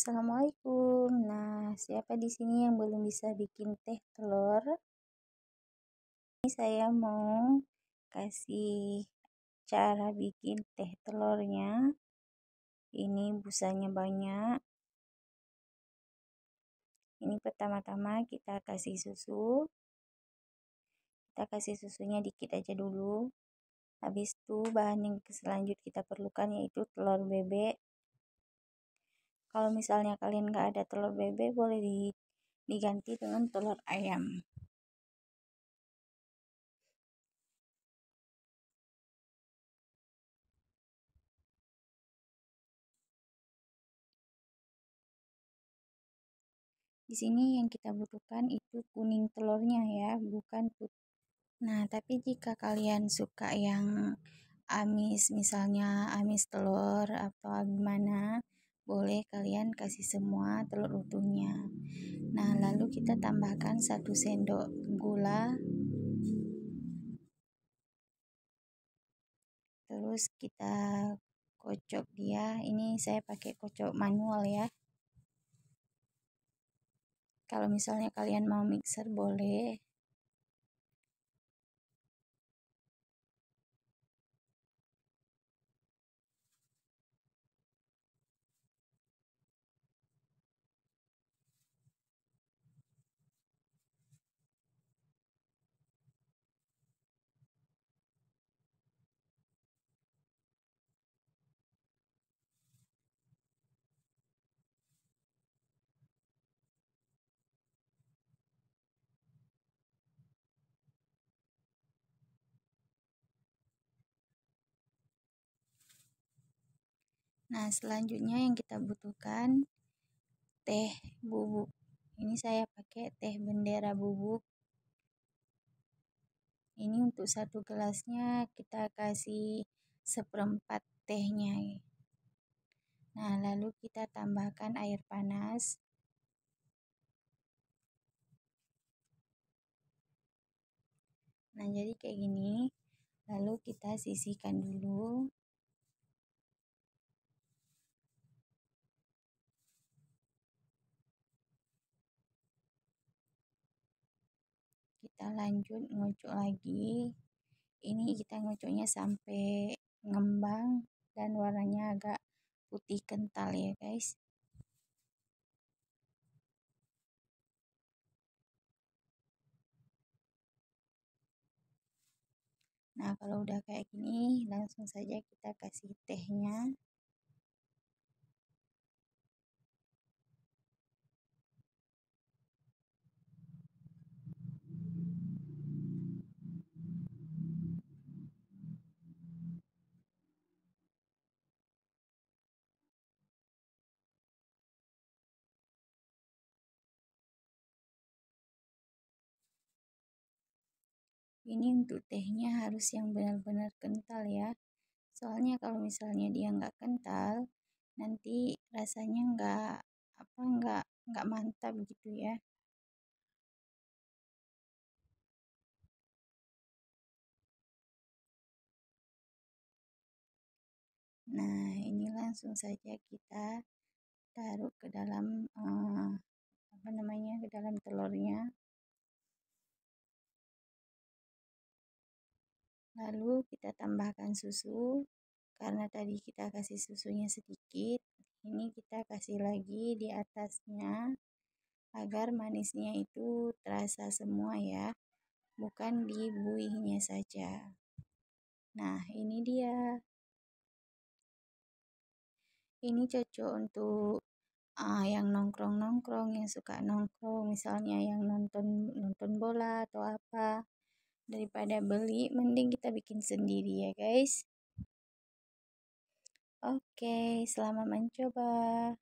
Assalamualaikum. Nah, siapa di sini yang belum bisa bikin teh telur? Ini saya mau kasih cara bikin teh telurnya. Ini busanya banyak. Ini pertama-tama kita kasih susu. Kita kasih susunya dikit aja dulu. Habis itu bahan yang selanjutnya kita perlukan yaitu telur bebek. Kalau misalnya kalian nggak ada telur bebek, boleh diganti dengan telur ayam. Di sini yang kita butuhkan itu kuning telurnya ya, bukan putih. Nah, tapi jika kalian suka yang amis, misalnya amis telur atau gimana, boleh kalian kasih semua telur utuhnya. Nah, lalu kita tambahkan 1 sendok gula. Terus kita kocok dia. Ini saya pakai kocok manual ya. Kalau misalnya kalian mau mixer boleh. Nah, selanjutnya yang kita butuhkan teh bubuk. Ini saya pakai teh bendera bubuk. Ini untuk 1 gelasnya kita kasih 1/4 tehnya. Nah, lalu kita tambahkan air panas. Nah, jadi kayak gini. Lalu kita sisihkan dulu. Kita lanjut ngocok lagi. Ini kita ngocoknya sampai ngembang dan warnanya agak putih kental ya guys. Nah, kalau udah kayak gini, langsung saja kita kasih tehnya. Ini untuk tehnya harus yang benar-benar kental ya. Soalnya kalau misalnya dia nggak kental, nanti rasanya nggak mantap gitu ya. Nah, ini langsung saja kita taruh ke dalam ke dalam telurnya. Lalu kita tambahkan susu. Karena tadi kita kasih susunya sedikit, ini kita kasih lagi di atasnya agar manisnya itu terasa semua ya, bukan di buihnya saja. Nah, ini dia. Ini cocok untuk yang nongkrong-nongkrong, yang suka nongkrong, misalnya yang nonton bola atau apa. Daripada beli, mending kita bikin sendiri ya guys. Oke, selamat mencoba.